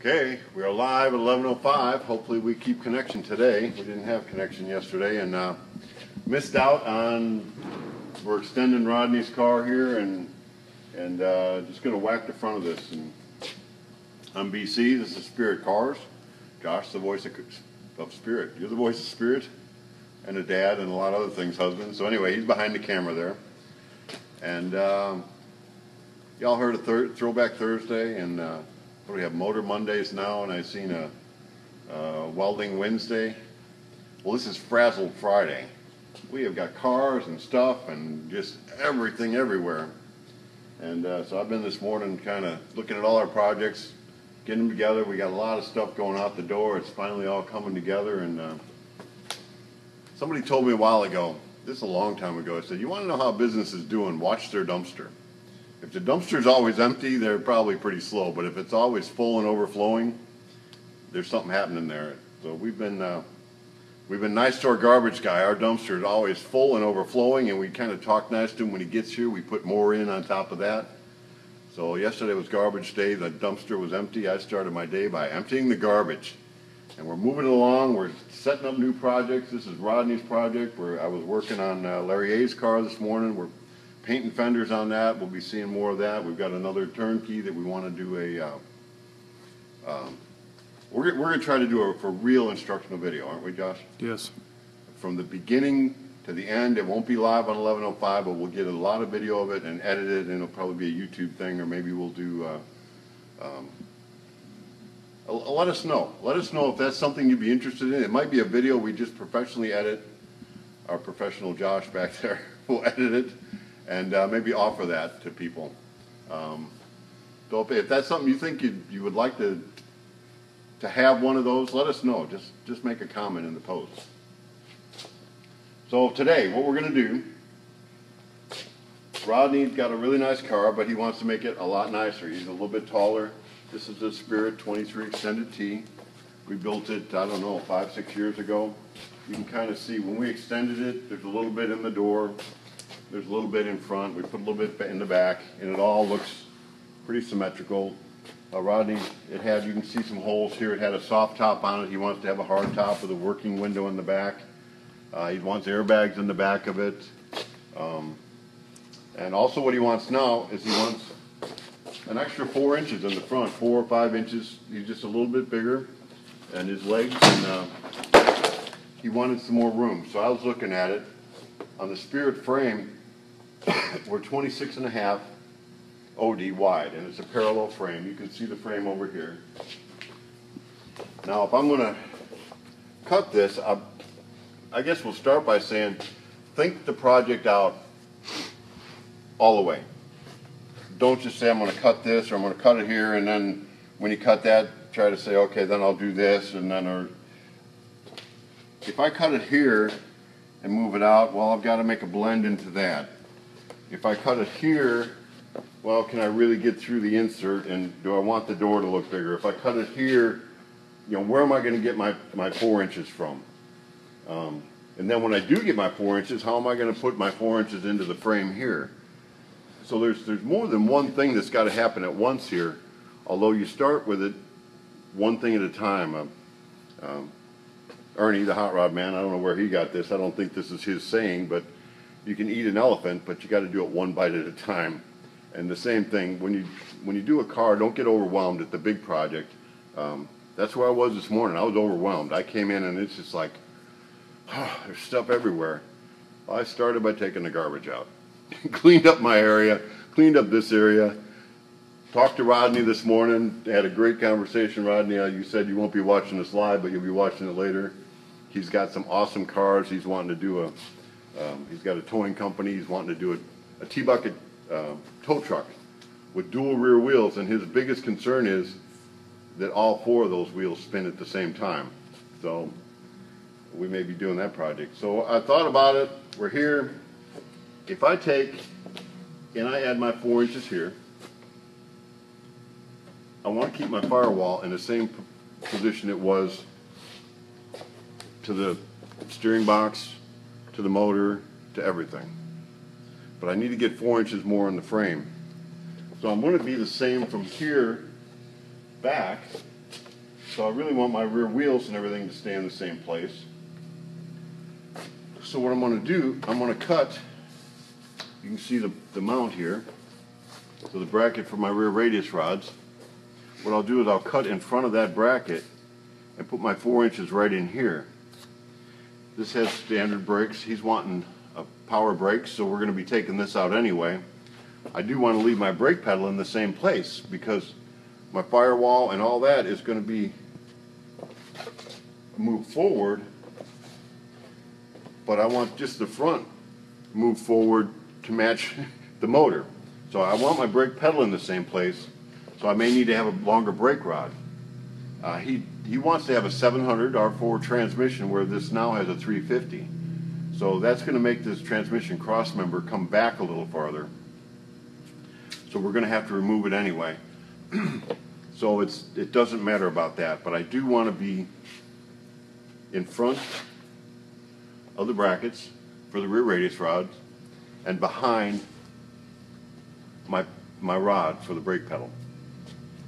Okay, we are live at 11:05. Hopefully we keep connection today. We didn't have connection yesterday and missed out on, we're extending Rodney's car here and just going to whack the front of this. And I'm BC, this is Spirit Cars. Josh, the voice of Spirit. You're the voice of Spirit and a dad and a lot of other things, husband. So anyway, he's behind the camera there. And y'all heard of Throwback Thursday and what do we have, Motor Mondays now, and I've seen a Welding Wednesday. Well, this is Frazzled Friday. We have got cars and stuff and just everything everywhere. And so I've been this morning kind of looking at all our projects, getting them together. We got a lot of stuff going out the door. It's finally all coming together. And somebody told me a while ago, this is a long time ago, I said, you want to know how business is doing, watch their dumpster. If the dumpster's always empty, they're probably pretty slow. But if it's always full and overflowing, there's something happening there. So we've been nice to our garbage guy. Our dumpster is always full and overflowing, and we kind of talk nice to him when he gets here. We put more in on top of that. So yesterday was garbage day. The dumpster was empty. I started my day by emptying the garbage. And we're moving along. We're setting up new projects. This is Rodney's project where I was working on Larry A's car this morning. We're painting fenders on that. We'll be seeing more of that. We've got another turnkey that we want to do we're going to try to do a real instructional video, aren't we, Josh? Yes. From the beginning to the end. It won't be live on 11:05, but we'll get a lot of video of it and edit it, and it'll probably be a YouTube thing, or maybe we'll do let us know. Let us know if that's something you'd be interested in. It might be a video we just professionally edit. Our professional Josh back there will edit it and maybe offer that to people. So if that's something you think you would like to have one of those, let us know. Just make a comment in the post. So today, what we're going to do, Rodney's got a really nice car, but he wants to make it a lot nicer. He's a little bit taller. This is the Spirit 23 Extended T. We built it, I don't know, 5-6 years ago. You can kind of see when we extended it, there's a little bit in the door. There's a little bit in front. We put a little bit in the back, and it all looks pretty symmetrical. Rodney, you can see some holes here. It had a soft top on it. He wants to have a hard top with a working window in the back. He wants airbags in the back of it. And also what he wants now is he wants an extra 4 inches in the front, 4 or 5 inches. He's just a little bit bigger, and his legs, and he wanted some more room. So I was looking at it. On the Spirit frame, we're 26.5 OD wide, and it's a parallel frame. You can see the frame over here. Now, if I'm going to cut this, I guess we'll start by saying, think the project out all the way. Don't just say, I'm going to cut this, or I'm going to cut it here, and then when you cut that, try to say, okay, then I'll do this, and then, or if I cut it here and move it out, well, I've got to make a blend into that. If I cut it here, well, can I really get through the insert, and do I want the door to look bigger? If I cut it here, where am I going to get my 4 inches from? And then when I do get my 4 inches, how am I going to put my 4 inches into the frame here? So there's more than one thing that's got to happen at once here, although you start with it one thing at a time. Ernie, the hot rod man, I don't know where he got this. I don't think this is his saying, but you can eat an elephant, but you got to do it one bite at a time. And the same thing, when you do a car, don't get overwhelmed at the big project. That's where I was this morning. I was overwhelmed. I came in and it's just like, there's stuff everywhere. Well, I started by taking the garbage out. Cleaned up my area, cleaned up this area. Talked to Rodney this morning. Had a great conversation, Rodney. You said you won't be watching this live, but you'll be watching it later. He's got some awesome cars. He's wanting to do he's got a towing company. He's wanting to do a T-bucket tow truck with dual rear wheels, and his biggest concern is that all 4 of those wheels spin at the same time. So we may be doing that project. So I thought about it. We're here. If I take and I add my 4 inches here, I want to keep my firewall in the same position it was to the steering box, to the motor, to everything. But I need to get 4 inches more in the frame. So I'm going to be the same from here back So I really want my rear wheels and everything to stay in the same place. So what I'm going to do, I'm going to cut, you can see the mount here, so the bracket for my rear radius rods. What I'll do is I'll cut in front of that bracket and put my 4 inches right in here. This has standard brakes. He's wanting a power brake, so we're going to be taking this out anyway. I do want to leave my brake pedal in the same place because my firewall and all that is going to be moved forward, but I want just the front moved forward to match the motor. So I want my brake pedal in the same place, so I may need to have a longer brake rod. He wants to have a 700 R4 transmission where this now has a 350. So that's going to make this transmission cross member come back a little farther. So we're going to have to remove it anyway. So it doesn't matter about that, but I do want to be in front of the brackets for the rear radius rods and behind my rod for the brake pedal.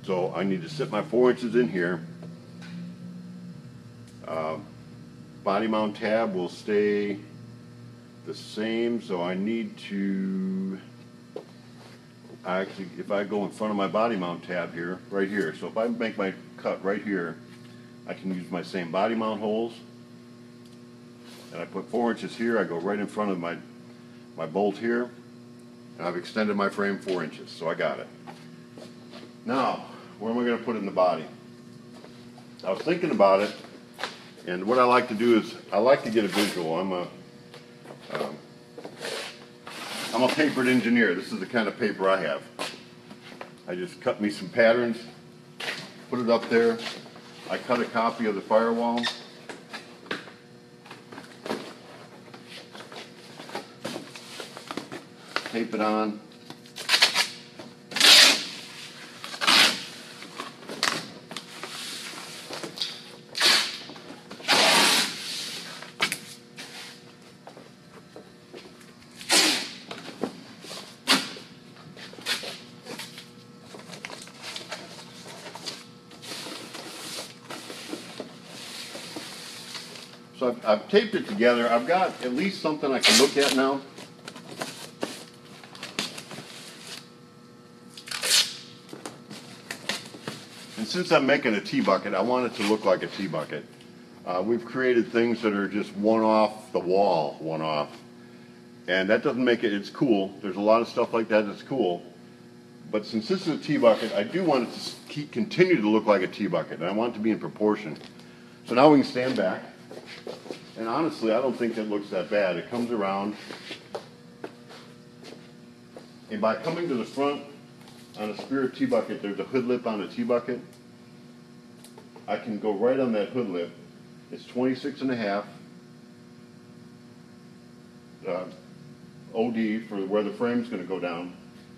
So I need to sit my 4 inches in here. Body mount tab will stay the same, so I need to actually, if I go in front of my body mount tab here, right here, so if I make my cut right here, I can use my same body mount holes, and I put 4 inches here. I go right in front of my bolt here, and I've extended my frame 4 inches, so I got it. Now, where am I going to put it in the body? I was thinking about it, and what I like to do is I like to get a visual. I'm a papered engineer. This is the kind of paper I have. I just cut me some patterns, put it up there. I cut a copy of the firewall. Tape it on. So I've taped it together. I've got at least something I can look at now. And since I'm making a T-bucket, I want it to look like a T-bucket. We've created things that are just one off the wall, one off. And that doesn't make it, it's cool. There's a lot of stuff like that that's cool. But since this is a T-bucket, I do want it to continue to look like a T-bucket, and I want it to be in proportion. So now we can stand back. And honestly, I don't think it looks that bad. It comes around, and by coming to the front on a Spirit T-bucket, there's a hood lip on a T-bucket. I can go right on that hood lip. It's 26.5 OD for where the frame's going to go down.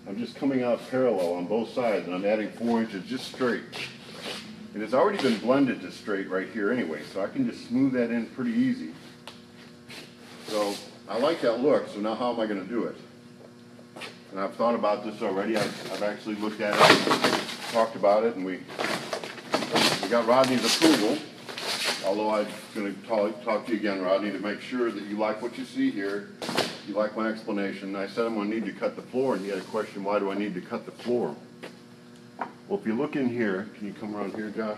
I'm just coming out parallel on both sides, and I'm adding 4 inches just straight. And it's already been blended to straight right here anyway, so I can just smooth that in pretty easy. So I like that look, so now how am I going to do it? And I've thought about this already. I've actually looked at it, talked about it, and we got Rodney's approval. Although I'm going to talk to you again, Rodney, to make sure that you like what you see here, you like my explanation. I said I'm going to need to cut the floor, and he had a question, why do I need to cut the floor? Well, if you look in here, can you come around here, Josh?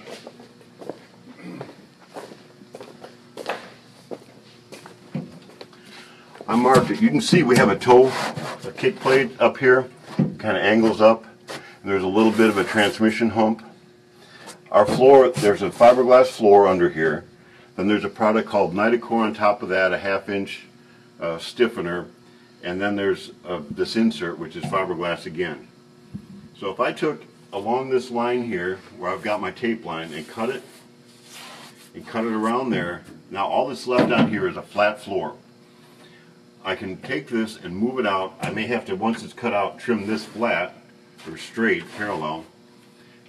I marked it. You can see we have a toe, a kick plate up here, kind of angles up, and there's a little bit of a transmission hump. Our floor, there's a fiberglass floor under here. Then there's a product called Nitacore on top of that, a 1/2 inch stiffener, and then there's this insert, which is fiberglass again. So if I took along this line here, where I've got my tape line, and cut it around there, now all that's left on here is a flat floor. I can take this and move it out. I may have to, once it's cut out, trim this flat, or straight, parallel,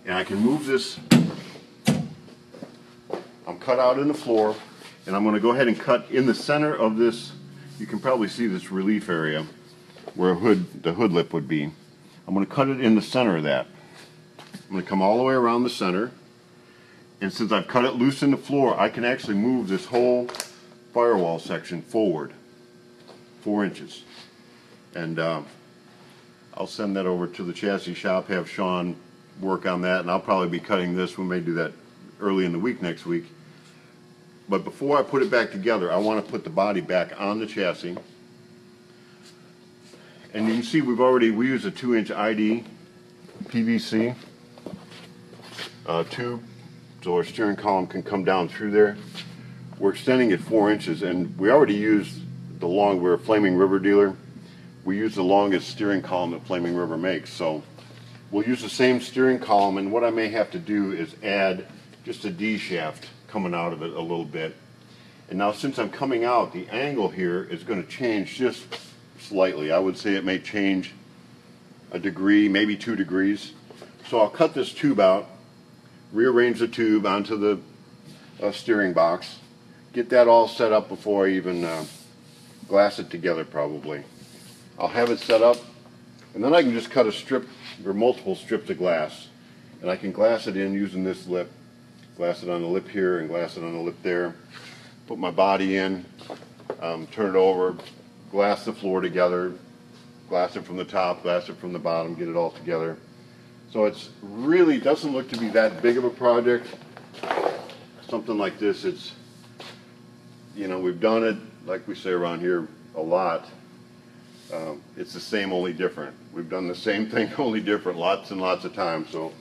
and I can move this. I'm cut out in the floor, and I'm going to go ahead and cut in the center of this. You can probably see this relief area where the hood lip would be. I'm going to cut it in the center of that. I'm going to come all the way around the center, And since I've cut it loose in the floor, I can actually move this whole firewall section forward 4 inches. And I'll send that over to the chassis shop, have Sean work on that, and I'll probably be cutting this. We may do that early in the week next week. But before I put it back together, I want to put the body back on the chassis. And you can see we use a 2-inch ID PVC tube, so our steering column can come down through there. We're extending it 4 inches, and we already used we're a Flaming River dealer. We use the longest steering column that Flaming River makes, so we'll use the same steering column, and what I may have to do is add just a D shaft coming out of it a little bit. And now since I'm coming out, the angle here is going to change just slightly. I would say it may change a degree, maybe 2 degrees. So I'll cut this tube out, rearrange the tube onto the steering box, get that all set up before I even glass it together probably. I'll have it set up, and then I can just cut a strip or multiple strips of glass, and I can glass it in using this lip. Glass it on the lip here and glass it on the lip there. Put my body in, turn it over, glass the floor together, glass it from the top, glass it from the bottom, get it all together. So it's really doesn't look to be that big of a project. Something like this, it's, you know, we've done it, like we say around here, a lot. It's the same, only different. We've done the same thing, only different, lots and lots of times. So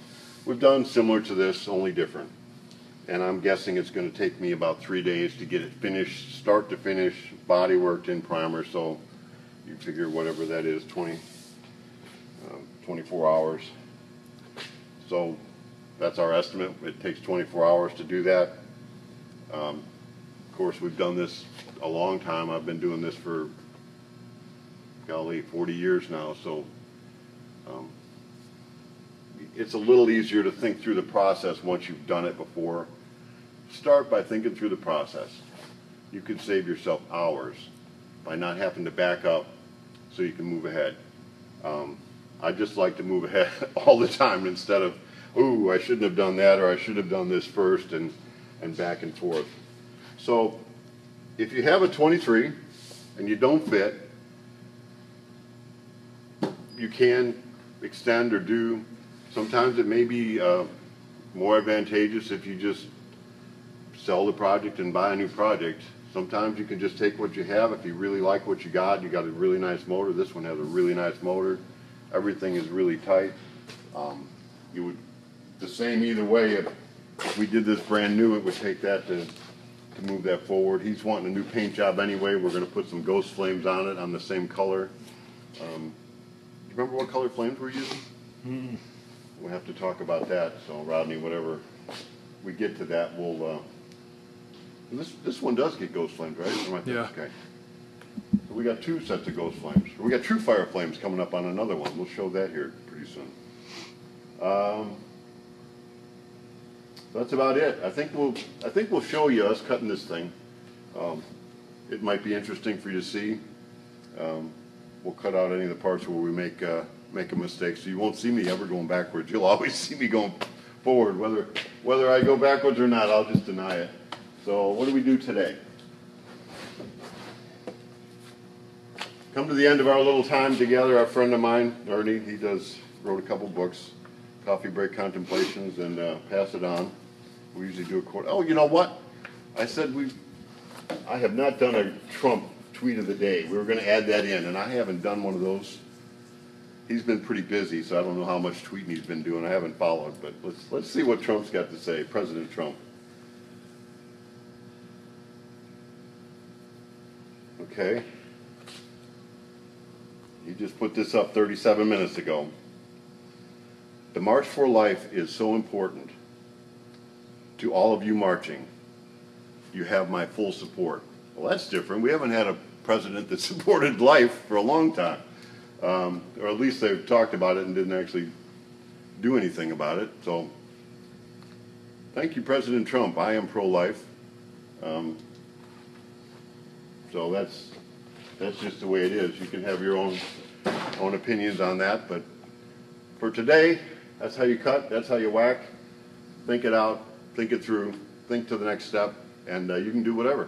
we've done similar to this, only different. And I'm guessing it's going to take me about 3 days to get it finished, start to finish, body worked in primer. So you figure whatever that is, 24 hours. So that's our estimate. It takes 24 hours to do that. Of course, we've done this a long time. I've been doing this for, golly, 40 years now. So it's a little easier to think through the process once you've done it before. Start by thinking through the process. You could save yourself hours by not having to back up so you can move ahead. I just like to move ahead all the time instead of, ooh, I shouldn't have done that, or I should have done this first, and back and forth. So if you have a 23 and you don't fit, you can extend or do. Sometimes it may be more advantageous if you just sell the project and buy a new project. Sometimes you can just take what you have. If you really like what you got a really nice motor. This one has a really nice motor. Everything is really tight. You would, the same either way, if we did this brand new, it would take that to move that forward. He's wanting a new paint job anyway. We're going to put some ghost flames on it on the same color. Do you remember what color flames we're using? Mm-hmm. We'll have to talk about that. So Rodney, whatever we get to that, we'll. This one does get ghost flames, right? Yeah. Okay. So we got 2 sets of ghost flames. We got true fire flames coming up on another one. We'll show that here pretty soon. That's about it. I think we'll show you us cutting this thing. It might be interesting for you to see. We'll cut out any of the parts where we make a mistake, so you won't see me ever going backwards. You'll always see me going forward. Whether I go backwards or not, I'll just deny it. So what do we do today? Come to the end of our little time together. Our friend of mine, Ernie, he wrote a couple books, Coffee Break Contemplations and Pass It On. We usually do a quote. Oh, you know what? I said I have not done a Trump tweet of the day. We were going to add that in, and I haven't done one of those. He's been pretty busy, so I don't know how much tweeting he's been doing. I haven't followed, but let's see what Trump's got to say, President Trump. Okay. He just put this up 37 minutes ago. The March for Life is so important. To all of you marching, you have my full support. Well, that's different. We haven't had a president that supported life for a long time. Or at least they've talked about it and didn't actually do anything about it. So, thank you, President Trump. I am pro-life. So that's just the way it is. You can have your own opinions on that, but for today, that's how you cut, that's how you whack. Think it out, think it through, think to the next step, and you can do whatever.